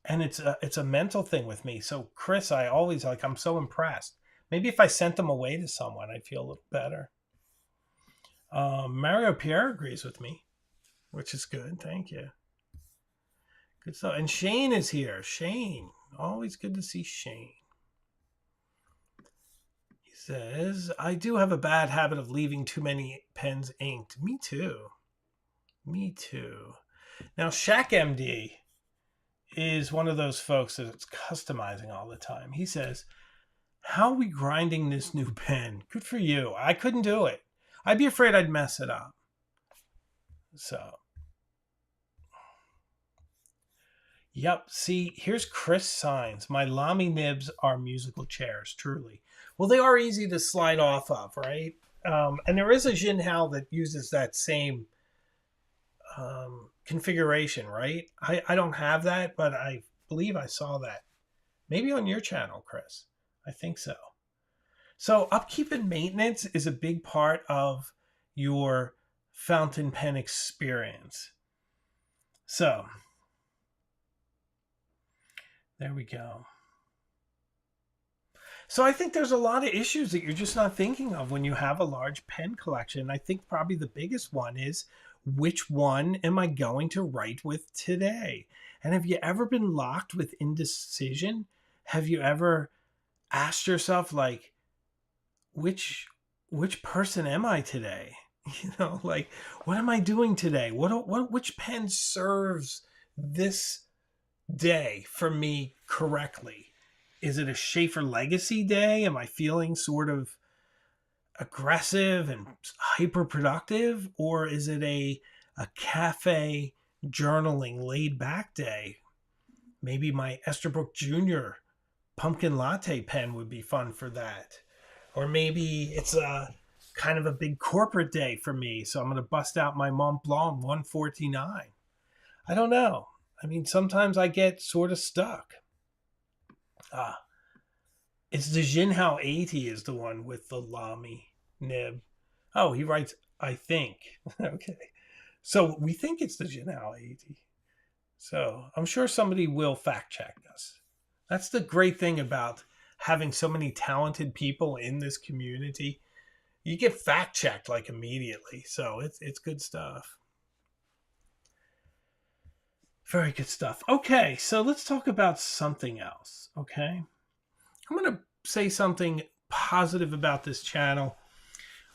and it's a mental thing with me. So Chris, I'm so impressed. Maybe if I sent them away to someone, I'd feel a little better. Mario Pierre agrees with me, which is good. Thank you. Good stuff. And Shane is here. Shane, always good to see Shane. He says, I do have a bad habit of leaving too many pens inked. Me too. Now, Shaq MD is one of those folks that's customizing all the time. He says, how are we grinding this new pen? Good for you. I couldn't do it. I'd be afraid I'd mess it up. So, yep. See, here's Chris Signs. My Lamy nibs are musical chairs, truly. Well, they are easy to slide off of, right? And there is a Jinhao that uses that same configuration, right? I don't have that, but I believe I saw that. Maybe on your channel, Chris. I think so. So upkeep and maintenance is a big part of your fountain pen experience. So there we go. So I think there's a lot of issues that you're just not thinking of when you have a large pen collection. I think probably the biggest one is, which one am I going to write with today? And have you ever been locked with indecision? Have you ever asked yourself, like, which person am I today? You know, like, what am I doing today? Which pen serves this day for me correctly? Is it a Schaefer Legacy day? Am I feeling sort of aggressive and hyper productive? Or is it a cafe journaling laid back day? Maybe my Esterbrook Jr. pumpkin latte pen would be fun for that. Or maybe it's a kind of a big corporate day for me, so I'm going to bust out my Mont Blanc 149. I don't know. I mean, sometimes I get sort of stuck. It's the Jinhao 80 is the one with the Lamy nib. Oh, he writes, I think. Okay. So we think it's the Jinhao 80. So I'm sure somebody will fact check us. That's the great thing about having so many talented people in this community. You get fact checked like immediately. So it's good stuff. Very good stuff. Okay, so let's talk about something else. Okay. I'm going to say something positive about this channel.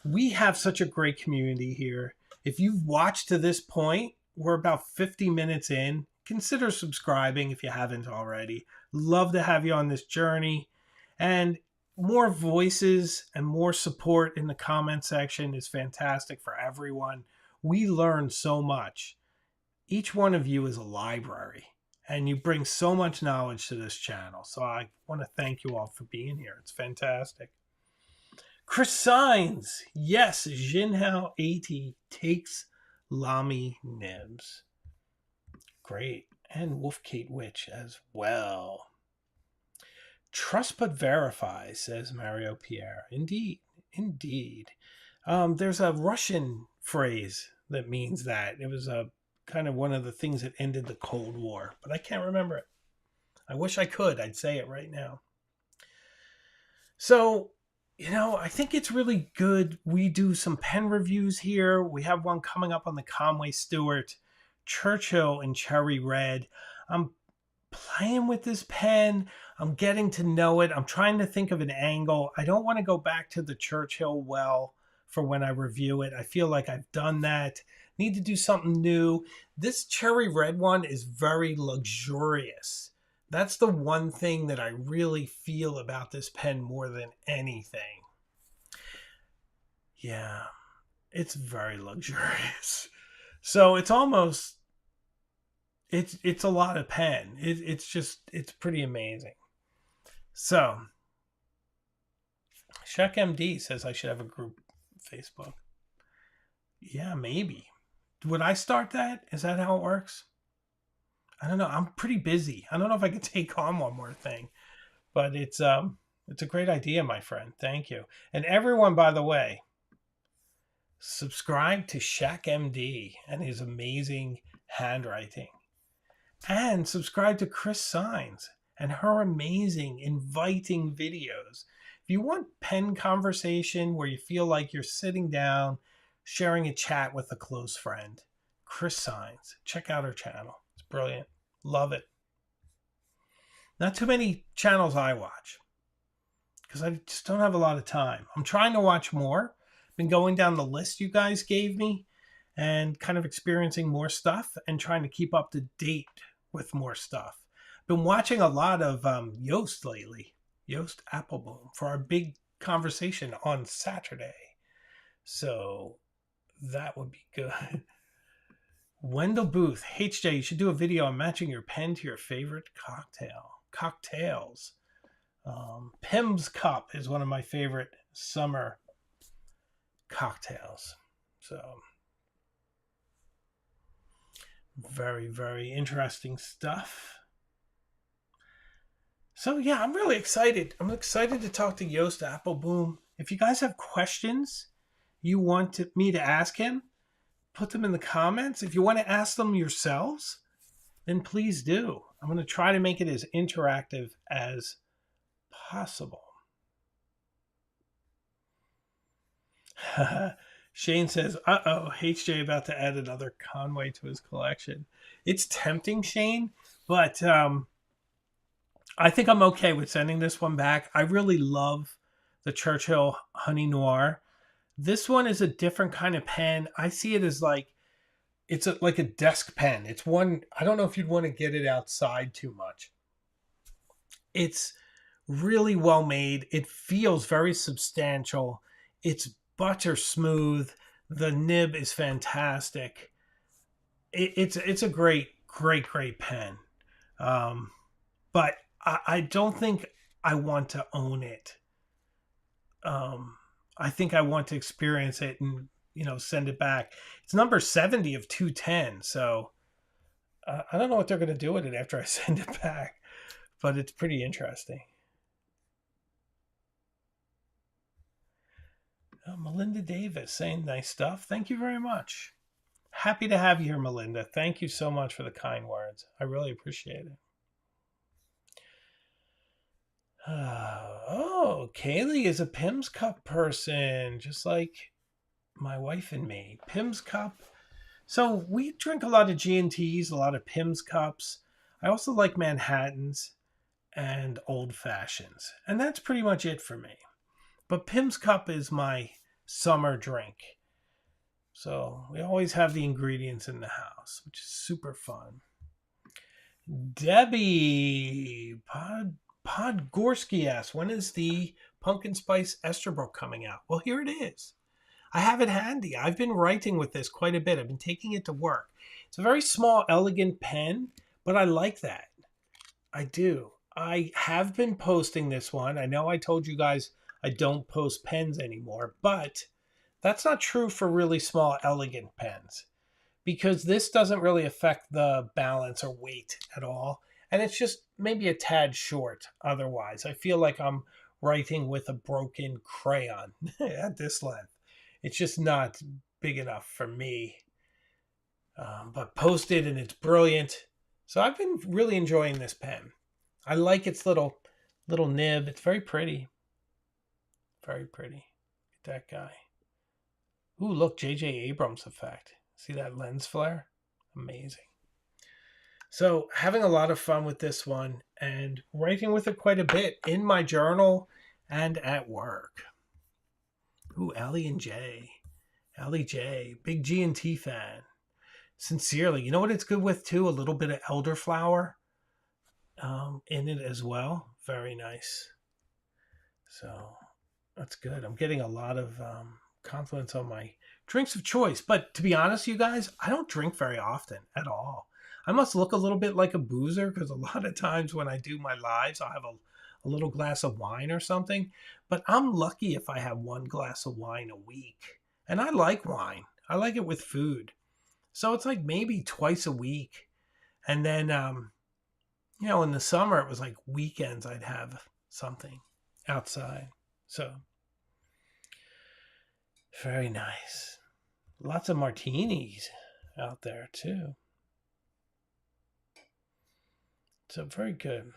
We have such a great community here. If you've watched to this point, we're about 50 minutes in. Consider subscribing if you haven't already. Love to have you on this journey. And more voices and more support in the comment section is fantastic for everyone. We learn so much. Each one of you is a library, and you bring so much knowledge to this channel. So I want to thank you all for being here. It's fantastic. Chris Signs. Yes, Jinhao 80 takes Lamy nibs. Great. And Wolf Kate Witch as well. Trust but verify, says Mario Pierre. Indeed. There's a Russian phrase that means that. It was a kind of one of the things that ended the Cold War, but I can't remember it. I wish I could. I'd say it right now. So, I think it's really good. We do some pen reviews here. We have one coming up on the Conway Stewart, Churchill in Cherry Red. I'm playing with this pen. I'm getting to know it. I'm trying to think of an angle. I don't want to go back to the Churchill well for when I review it. I feel like I've done that. Need to do something new. This cherry red one is very luxurious. That's the one thing that I really feel about this pen more than anything. Yeah, it's very luxurious. So it's almost it's a lot of pen. It's pretty amazing. So Shaq MD says I should have a group Facebook. Yeah, maybe. Would I start that? Is that how it works? I don't know. I'm pretty busy. I don't know if I could take on one more thing, but it's a great idea, my friend. Thank you. And everyone, by the way, subscribe to Shaq MD and his amazing handwriting. And subscribe to Chris Signs and her amazing inviting videos. If you want pen conversation where you feel like you're sitting down, sharing a chat with a close friend, Chris Signs, check out her channel. It's brilliant. Love it. Not too many channels I watch because I just don't have a lot of time. I'm trying to watch more. Been going down the list you guys gave me and kind of experiencing more stuff and trying to keep up to date with more stuff. Been watching a lot of Yoast lately, Yoast Appleboom, for our big conversation on Saturday. So that would be good. Wendell Booth, HJ, you should do a video on matching your pen to your favorite cocktails. Pim's Cup is one of my favorite summer cocktails. So very, very interesting stuff. So yeah, I'm really excited. I'm excited to talk to Yoast Appleboom. If you guys have questions you want me to ask him, put them in the comments. If you want to ask them yourselves, then please do. I'm going to try to make it as interactive as possible. Shane says, uh-oh, HJ about to add another Conway to his collection. It's tempting, Shane, but I think I'm okay with sending this one back. I really love the Churchill Honey Noir. This one is a different kind of pen. I see it as like, like a desk pen. It's one, I don't know if you'd want to get it outside too much. It's really well made. It feels very substantial. It's butter smooth. The nib is fantastic. It's a great pen. But I don't think I want to own it. I think I want to experience it and, send it back. It's number 70 of 210. So I don't know what they're going to do with it after I send it back, but it's pretty interesting. Melinda Davis saying nice stuff. Thank you very much. Happy to have you here, Melinda. Thank you so much for the kind words. I really appreciate it. Oh, Kaylee is a Pim's Cup person, just like my wife and me. Pim's Cup. So we drink a lot of G&Ts, a lot of Pim's Cups. I also like Manhattans and Old Fashions. And that's pretty much it for me. But Pim's Cup is my summer drink. So we always have the ingredients in the house, which is super fun. Debbie Podgorski asks, when is the Pumpkin Spice Esterbrook coming out? Well, here it is. I have it handy. I've been writing with this quite a bit. I've been taking it to work. It's a very small, elegant pen, but I like that. I do. I have been posting this one. I know I told you guys I don't post pens anymore, but that's not true for really small, elegant pens because this doesn't really affect the balance or weight at all. And it's just maybe a tad short otherwise. I feel like I'm writing with a broken crayon at this length. It's just not big enough for me. But posted and it's brilliant. So I've been really enjoying this pen. I like its little nib. It's very pretty. Very pretty. Look at that guy. Ooh, look, J.J. Abrams effect. See that lens flare? Amazing. So, having a lot of fun with this one and writing with it quite a bit in my journal and at work. Ooh, Allie and J. Allie J, big G&T fan. Sincerely, you know what it's good with too? A little bit of elderflower in it as well. Very nice. So that's good. I'm getting a lot of compliments on my drinks of choice. But to be honest, you guys, I don't drink very often at all. I must look a little bit like a boozer because a lot of times when I do my lives, I'll have a little glass of wine or something. But I'm lucky if I have one glass of wine a week. And I like wine, I like it with food. So it's like maybe twice a week. And then, in the summer, it was like weekends I'd have something outside. So very nice. Lots of martinis out there too. So very good.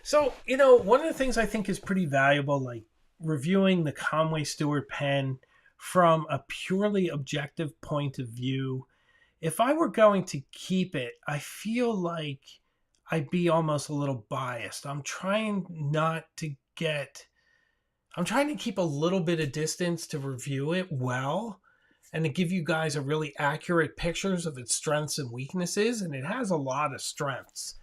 So, one of the things I think is pretty valuable, like reviewing the Conway Stewart pen from a purely objective point of view, if I were going to keep it, I feel like I'd be almost a little biased. I'm trying to keep a little bit of distance to review it well and to give you guys a really accurate pictures of its strengths and weaknesses. And it has a lot of strengths.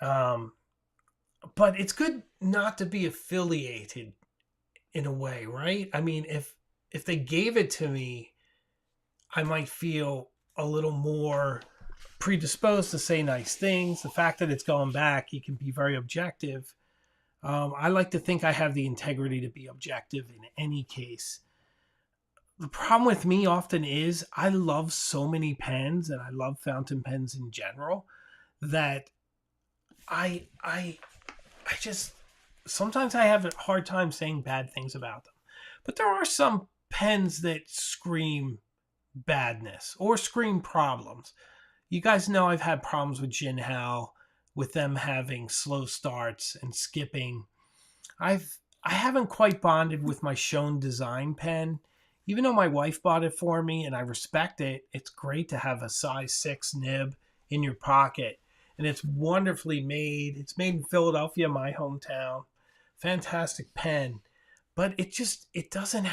But it's good not to be affiliated in a way, right? I mean, if they gave it to me, I might feel a little more predisposed to say nice things. The fact that it's going back, you can be very objective. I like to think I have the integrity to be objective in any case. The problem with me often is I love so many pens and I love fountain pens in general that I just sometimes I have a hard time saying bad things about them. But there are some pens that scream badness or scream problems. You guys know I've had problems with Jinhao, with them having slow starts and skipping. I haven't quite bonded with my Shown Design pen. Even though my wife bought it for me and I respect it, it's great to have a size 6 nib in your pocket. And it's wonderfully made. It's made in Philadelphia, my hometown. Fantastic pen. But it doesn't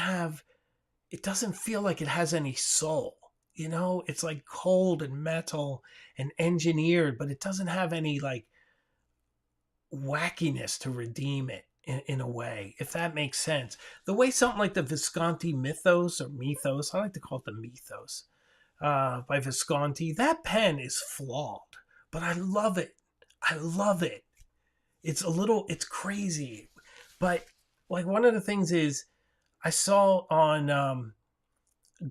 feel like it has any soul. It's like cold and metal and engineered, but it doesn't have any like wackiness to redeem it in a way, if that makes sense. The way something like the Visconti Mythos, I like to call it the Mythos, by Visconti, that pen is flawed, but I love it. I love it. It's crazy. But like one of the things is I saw on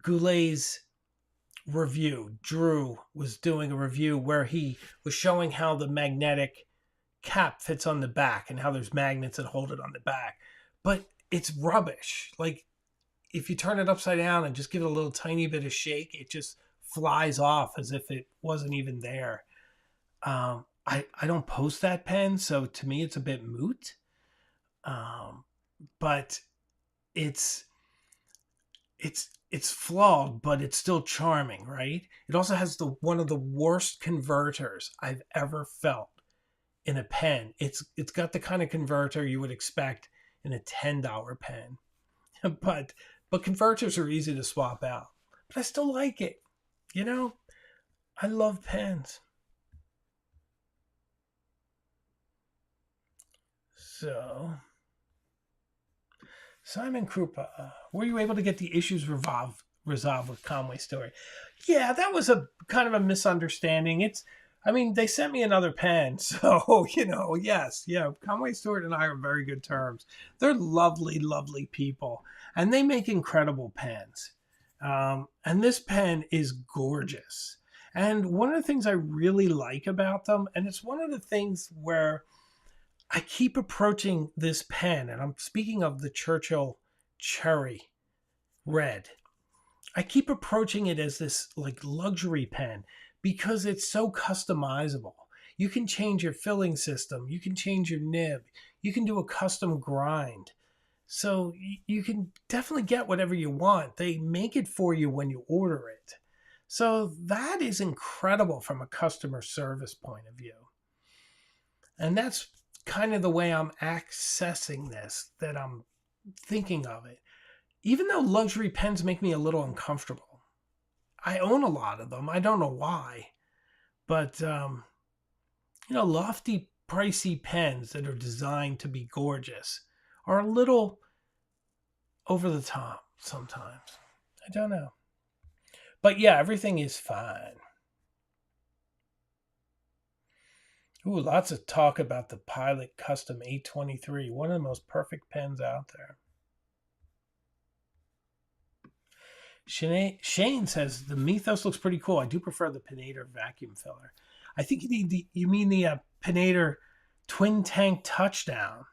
Goulet's review, Drew was doing a review where he was showing how the magnetic cap fits on the back and how there's magnets that hold it on the back. But it's rubbish. Like if you turn it upside down and just give it a little tiny bit of shake, it just flies off as if it wasn't even there. I don't post that pen, so to me it's a bit moot. But it's flawed, but it's still charming, right? It also has one of the worst converters I've ever felt in a pen. It's got the kind of converter you would expect in a $10 pen. but converters are easy to swap out. But I still like it. I love pens. So Simon Krupa, were you able to get the issues resolved with Conway Stewart? Yeah, that was a kind of a misunderstanding. They sent me another pen, so yes, yeah. Conway Stewart and I are on very good terms. They're lovely, lovely people, and they make incredible pens. And this pen is gorgeous. And one of the things I really like about them, and it's one of the things where I keep approaching this pen, and I'm speaking of the Churchill Cherry Red. I keep approaching it as this like luxury pen because it's so customizable. You can change your filling system, you can change your nib, you can do a custom grind. So you can definitely get whatever you want. They make it for you when you order it. So that is incredible from a customer service point of view. And that's kind of the way I'm accessing this, that I'm thinking of it. Even though luxury pens make me a little uncomfortable, I own a lot of them. I don't know why, but lofty, pricey pens that are designed to be gorgeous are a little over the top sometimes. I don't know. But yeah, everything is fine. Ooh, lots of talk about the Pilot Custom 823, one of the most perfect pens out there. Shane says the Mythos looks pretty cool. I do prefer the Pinator vacuum filler. I think you mean the Pinator Twin Tank Touchdown.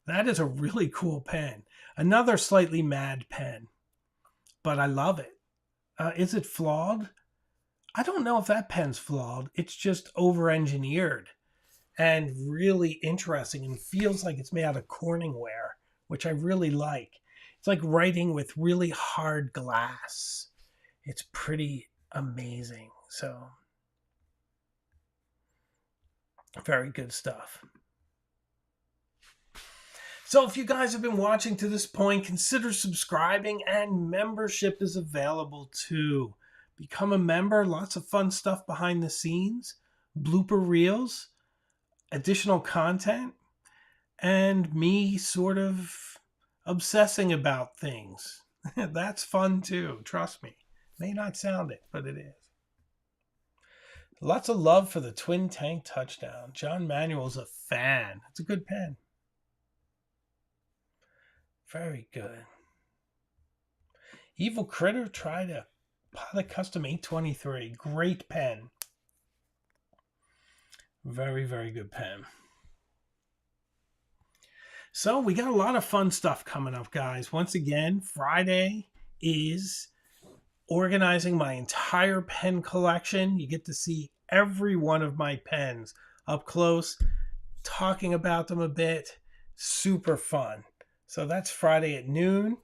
That is a really cool pen. Another slightly mad pen, but I love it. Is it flawed? I don't know if that pen's flawed. It's just over-engineered and really interesting, and feels like it's made out of Corningware, which I really like. It's like writing with really hard glass. It's pretty amazing. So, very good stuff. So if you guys have been watching to this point, consider subscribing, and membership is available too. Become a member. Lots of fun stuff behind the scenes, blooper reels, additional content, and me sort of obsessing about things. That's fun too, trust me. May not sound it, but it is. Lots of love for the Twin Tank Touchdown. John Manuel's a fan. It's a good pen. Very good. Evil Critter tried a Pilot Custom 823. Great pen. Very, very good pen. So we got a lot of fun stuff coming up, guys. Once again, Friday is organizing my entire pen collection. You get to see every one of my pens up close, talking about them a bit. Super fun. So that's Friday at noon.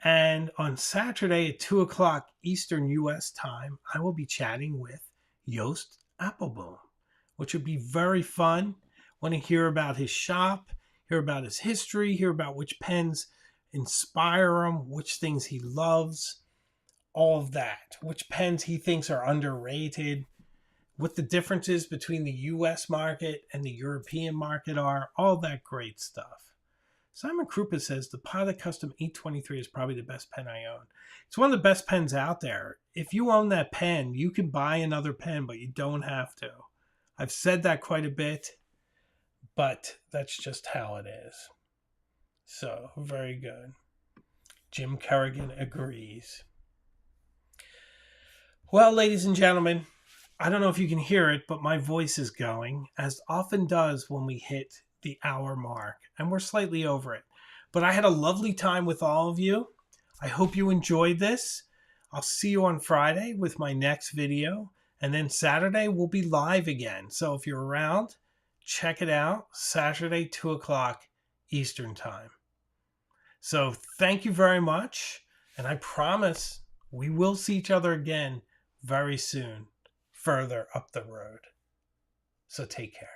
And on Saturday at 2 o'clock Eastern U.S. time, I will be chatting with Joost Appelboom, which would be very fun. Want to hear about his shop, hear about his history, hear about which pens inspire him, which things he loves, all of that. Which pens he thinks are underrated, what the differences between the U.S. market and the European market are, all that great stuff. Simon Krupa says the Pilot Custom 823 is probably the best pen I own. It's one of the best pens out there. If you own that pen, you can buy another pen, but you don't have to. I've said that quite a bit, but that's just how it is. So, very good. Jim Kerrigan agrees. Well, ladies and gentlemen, I don't know if you can hear it, but my voice is going, as often does when we hit the hour mark, and we're slightly over it. But I had a lovely time with all of you. I hope you enjoyed this. I'll see you on Friday with my next video, and then Saturday we'll be live again. So if you're around, check it out. Saturday, 2 o'clock Eastern time. So thank you very much, and I promise we will see each other again very soon, further up the road. So take care.